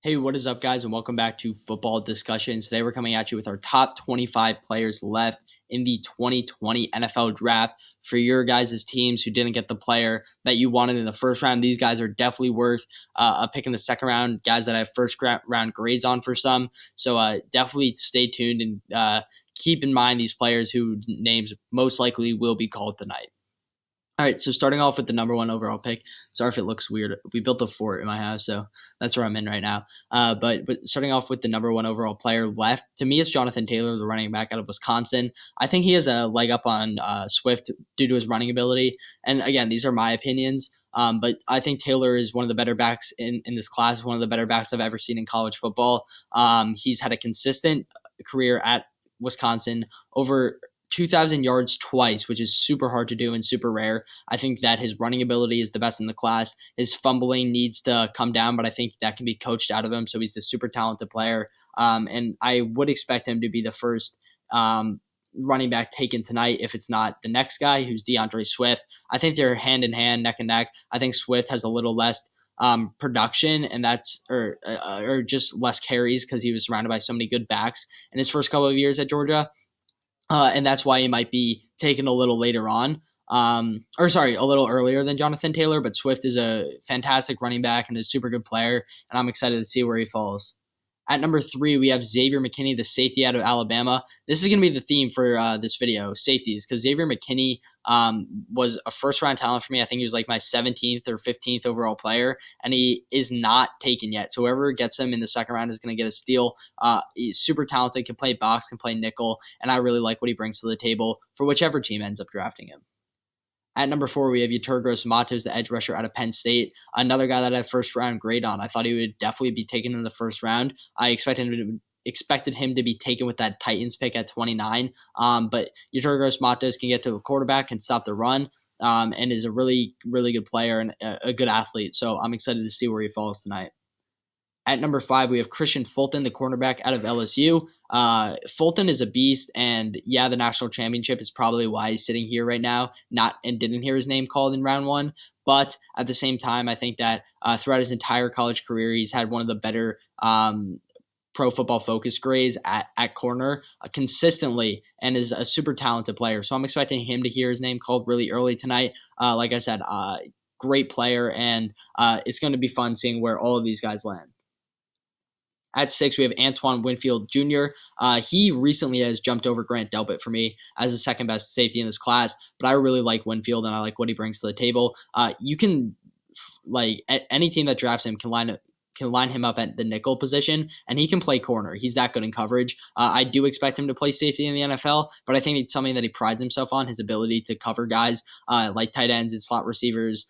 Hey, what is up, guys, and welcome back to Football Discussions. Today, we're coming at you with our top 25 players left in the 2020 NFL Draft. For your guys' teams who didn't get the player that you wanted in the first round, these guys are definitely worth a pick in the second round, guys that have first round grades on for some. So definitely stay tuned and keep in mind these players whose names most likely will be called tonight. All right, so starting off with the number one overall pick. Sorry if it looks weird. We built a fort in my house, so that's where I'm in right now. But starting off with the number one overall player left, to me, it's Johnathan Taylor, the running back out of Wisconsin. I think he has a leg up on Swift due to his running ability. And again, these are my opinions. But I think Taylor is one of the better backs in this class, one of the better backs I've ever seen in college football. He's had a consistent career at Wisconsin, over 2,000 yards twice, which is super hard to do and super rare. I think that his running ability is the best in the class. His fumbling needs to come down, but I think that can be coached out of him. So he's a super talented player. And I would expect him to be the first running back taken tonight if it's not the next guy, who's Deandre Swift. I think they're hand in hand, neck and neck. I think Swift has a little less production, and that's or just less carries because he was surrounded by so many good backs in his first couple of years at Georgia. And that's why he might be taken a little later on. A little earlier than Johnathan Taylor, but Swift is a fantastic running back and a super good player, and I'm excited to see where he falls. At number 3, we have Xavier McKinney, the safety out of Alabama. This is going to be the theme for this video, safeties, because Xavier McKinney was a first-round talent for me. I think he was like my 17th or 15th overall player, and he is not taken yet. So whoever gets him in the second round is going to get a steal. He's super talented, can play box, can play nickel, and I really like what he brings to the table for whichever team ends up drafting him. At number 4, we have Yeturgos Matos, the edge rusher out of Penn State, another guy that I had first-round grade on. I thought he would definitely be taken in the first round. I expected him to be taken with that Titans pick at 29, but Yeturgos Matos can get to the quarterback, can stop the run, and is a really, really good player and a good athlete. So I'm excited to see where he falls tonight. At number 5, we have Christian Fulton, the cornerback out of LSU. Fulton is a beast, and yeah, the national championship is probably why he's sitting here right now, and didn't hear his name called in round 1. But at the same time, I think that throughout his entire college career, he's had one of the better Pro Football Focus grades at corner consistently, and is a super talented player. So I'm expecting him to hear his name called really early tonight. Like I said, great player, and it's going to be fun seeing where all of these guys land. At 6, we have Antoine Winfield Jr. He recently has jumped over Grant Delpit for me as the second best safety in this class, but I really like Winfield, and I like what he brings to the table. You can, any team that drafts him can line him up at the nickel position, and he can play corner. He's that good in coverage. I do expect him to play safety in the NFL, but I think it's something that he prides himself on, his ability to cover guys like tight ends and slot receivers.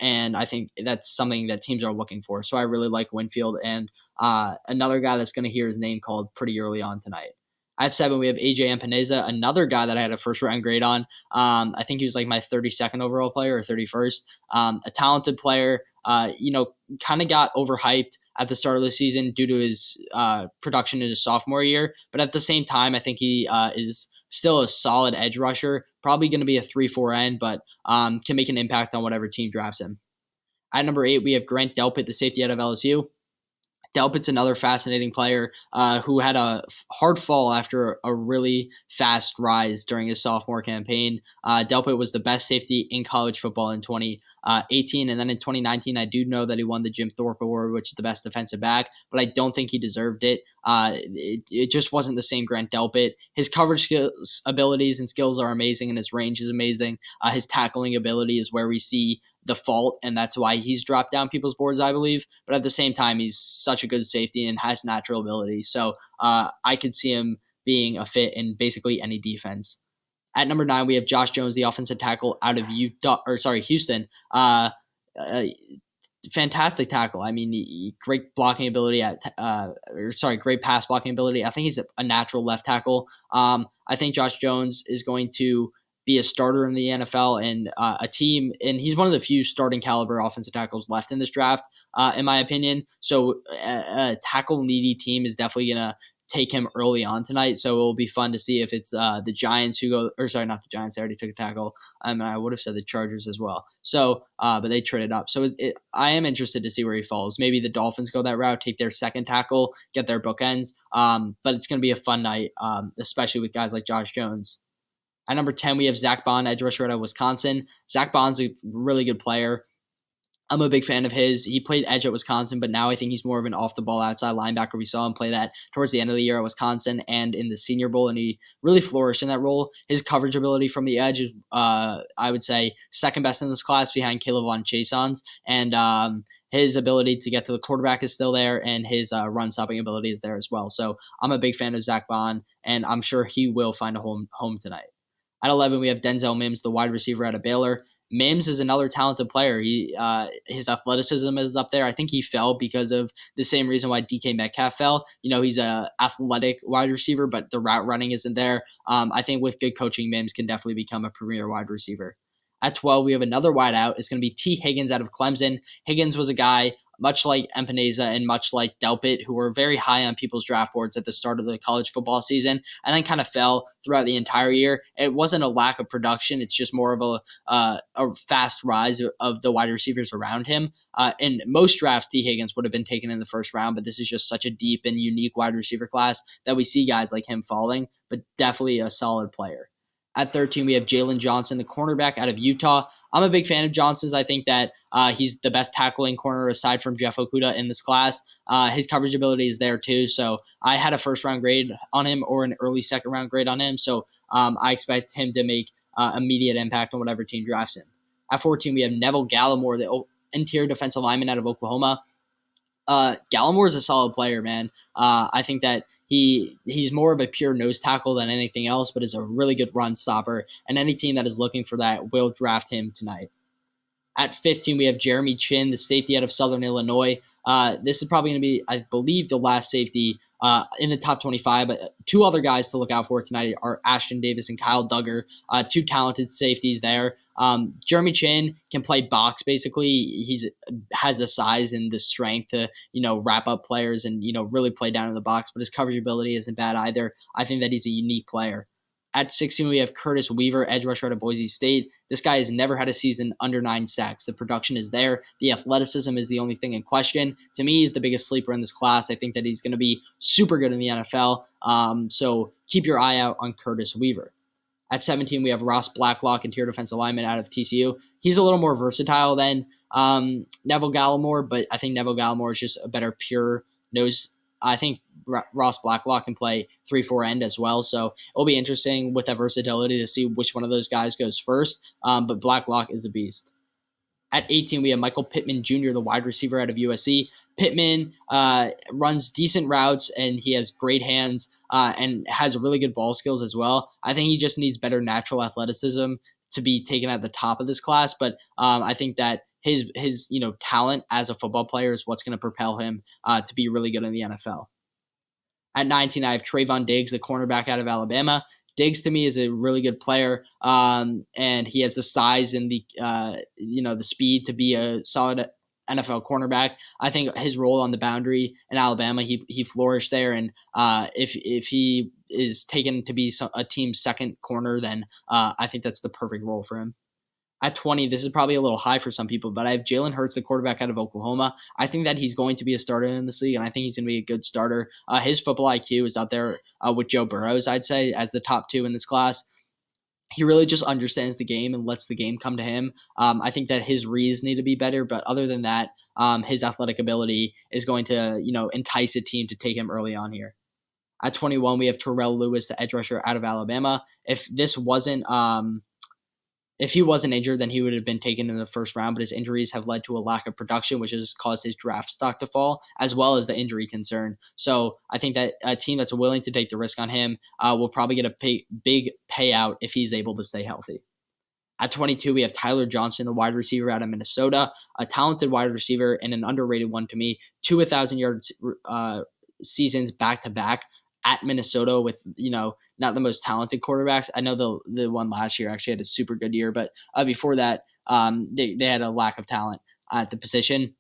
And I think that's something that teams are looking for. So I really like Winfield, and another guy that's going to hear his name called pretty early on tonight. At 7, we have AJ Epineza, another guy that I had a first-round grade on. I think he was like my 32nd overall player or 31st. A talented player, kind of got overhyped at the start of the season due to his production in his sophomore year. But at the same time, I think he is still a solid edge rusher, probably going to be a 3-4 end, but can make an impact on whatever team drafts him. At number 8, we have Grant Delpit, the safety out of LSU. Delpit's another fascinating player who had a hard fall after a really fast rise during his sophomore campaign. Delpit was the best safety in college football in 2018, and then in 2019, I do know that he won the Jim Thorpe Award, which is the best defensive back, but I don't think he deserved it. It just wasn't the same Grant Delpit. His coverage skills, abilities and skills are amazing, and his range is amazing. His tackling ability is where we see the fault, and that's why he's dropped down people's boards, I believe. But at the same time, he's such a good safety and has natural ability. So I could see him being a fit in basically any defense. At number 9, we have Josh Jones, the offensive tackle out of Houston. Fantastic tackle. I mean, great blocking ability great pass blocking ability. I think he's a natural left tackle. I think Josh Jones is going to be a starter in the NFL and a team, and he's one of the few starting caliber offensive tackles left in this draft, in my opinion. So a tackle needy team is definitely going to take him early on tonight. So it will be fun to see if it's the Giants who go, or sorry, not the Giants. I already took a tackle. I would have said the Chargers as well. So, but they traded up. So I am interested to see where he falls. Maybe the Dolphins go that route, take their second tackle, get their bookends. But it's going to be a fun night, especially with guys like Josh Jones. At number 10, we have Zach Bond, edge rusher out of Wisconsin. Zach Bond's a really good player. I'm a big fan of his. He played edge at Wisconsin, but now I think he's more of an off-the-ball outside linebacker. We saw him play that towards the end of the year at Wisconsin and in the Senior Bowl, and he really flourished in that role. His coverage ability from the edge is, I would say, second best in this class behind Caleb Von Chason's, and his ability to get to the quarterback is still there, and his run-stopping ability is there as well. So I'm a big fan of Zach Bond, and I'm sure he will find a home tonight. At 11, we have Denzel Mims, the wide receiver out of Baylor. Mims is another talented player. His athleticism is up there. I think he fell because of the same reason why DK Metcalf fell. He's an athletic wide receiver, but the route running isn't there. I think with good coaching, Mims can definitely become a premier wide receiver. At 12, we have another wideout. It's going to be T. Higgins out of Clemson. Higgins was a guy much like Empaneza and much like Delpit, who were very high on people's draft boards at the start of the college football season, and then kind of fell throughout the entire year. It wasn't a lack of production. It's just more of a fast rise of the wide receivers around him. In most drafts, T. Higgins would have been taken in the first round, but this is just such a deep and unique wide receiver class that we see guys like him falling, but definitely a solid player. At 13, we have Jaylen Johnson, the cornerback out of Utah. I'm a big fan of Johnson's. I think that he's the best tackling corner aside from Jeff Okudah in this class. His coverage ability is there too. So I had a first-round grade on him or an early second-round grade on him. So I expect him to make immediate impact on whatever team drafts him. At 14, we have Nevile Gallimore, the interior defensive lineman out of Oklahoma. Gallimore is a solid player, man. I think that he's more of a pure nose tackle than anything else, but is a really good run stopper, and any team that is looking for that will draft him tonight. At 15, we have Jeremy Chin, the safety out of Southern Illinois. This is probably going to be, I believe, the last safety in the top 25, but two other guys to look out for tonight are Ashton Davis and Kyle Duggar, two talented safeties there. Jeremy Chin can play box, basically. He has the size and the strength to, wrap up players and, really play down in the box, but his coverage ability isn't bad either. I think that he's a unique player. At 16, we have Curtis Weaver, edge rusher out of Boise State. This guy has never had a season under 9 sacks. The production is there. The athleticism is the only thing in question. To me, he's the biggest sleeper in this class. I think that he's going to be super good in the NFL. So keep your eye out on Curtis Weaver. At 17, we have Ross Blacklock, interior defensive lineman out of TCU. He's a little more versatile than Nevile Gallimore, but I think Nevile Gallimore is just a better pure nose. I think Ross Blacklock can play 3-4 end as well, so it'll be interesting with that versatility to see which one of those guys goes first, but Blacklock is a beast. At 18, we have Michael Pittman Jr., the wide receiver out of USC. Pittman runs decent routes, and he has great hands and has really good ball skills as well. I think he just needs better natural athleticism to be taken at the top of this class, but I think that his talent as a football player is what's going to propel him to be really good in the NFL. At 19, I have Trayvon Diggs, the cornerback out of Alabama. Diggs to me is a really good player, and he has the size and the the speed to be a solid NFL cornerback. I think his role on the boundary in Alabama, he flourished there, and if he is taken to be a team's second corner, then I think that's the perfect role for him. At 20, this is probably a little high for some people, but I have Jalen Hurts, the quarterback out of Oklahoma. I think that he's going to be a starter in this league, and I think he's going to be a good starter. His football IQ is out there with Joe Burrow's, I'd say, as the top two in this class. He really just understands the game and lets the game come to him. I think that his reads need to be better, but other than that, his athletic ability is going to, entice a team to take him early on here. At 21, we have Terrell Lewis, the edge rusher out of Alabama. If he wasn't injured, then he would have been taken in the first round, but his injuries have led to a lack of production, which has caused his draft stock to fall, as well as the injury concern. So I think that a team that's willing to take the risk on him will probably get a big payout if he's able to stay healthy. At 22, we have Tyler Johnson, the wide receiver out of Minnesota, a talented wide receiver and an underrated one to me. 2 1,000-yard seasons back-to-back at Minnesota with, not the most talented quarterbacks. I know the one last year actually had a super good year, but before that, they had a lack of talent at the position.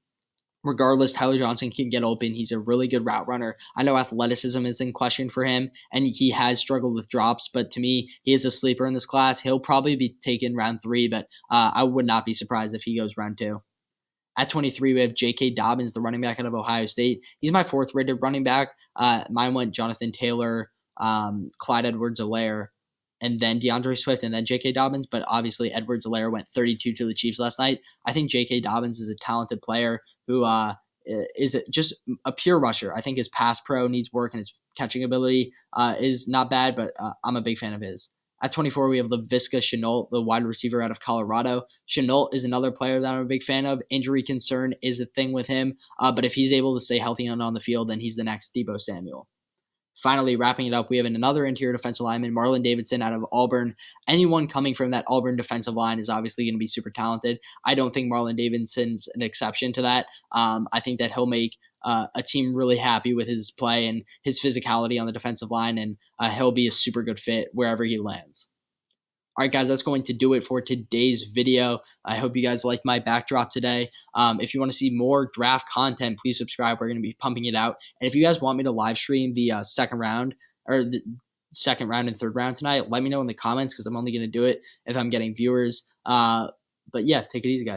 regardless, Tyler Johnson can get open. He's a really good route runner. I know athleticism is in question for him, and he has struggled with drops, but to me, he is a sleeper in this class. He'll probably be taken round 3, but I would not be surprised if he goes round 2. At 23, we have J.K. Dobbins, the running back out of Ohio State. He's my 4th-rated running back. Mine went Johnathan Taylor, Clyde Edwards-Helaire, and then Deandre Swift, and then J.K. Dobbins. But obviously, Edwards-Helaire went 32 to the Chiefs last night. I think J.K. Dobbins is a talented player who is just a pure rusher. I think his pass pro needs work, and his catching ability is not bad, but I'm a big fan of his. At 24, we have Laviska Shenault, the wide receiver out of Colorado. Shenault is another player that I'm a big fan of. Injury concern is a thing with him, but if he's able to stay healthy and on the field, then he's the next Deebo Samuel. Finally, wrapping it up, we have another interior defensive lineman, Marlon Davidson out of Auburn. Anyone coming from that Auburn defensive line is obviously going to be super talented. I don't think Marlon Davidson's an exception to that. I think that he'll make a team really happy with his play and his physicality on the defensive line, and he'll be a super good fit wherever he lands. All right, guys, that's going to do it for today's video. I hope you guys like my backdrop today. If you want to see more draft content, please subscribe. We're going to be pumping it out. And if you guys want me to live stream the second round and 3rd round tonight, let me know in the comments because I'm only going to do it if I'm getting viewers. But yeah, take it easy, guys.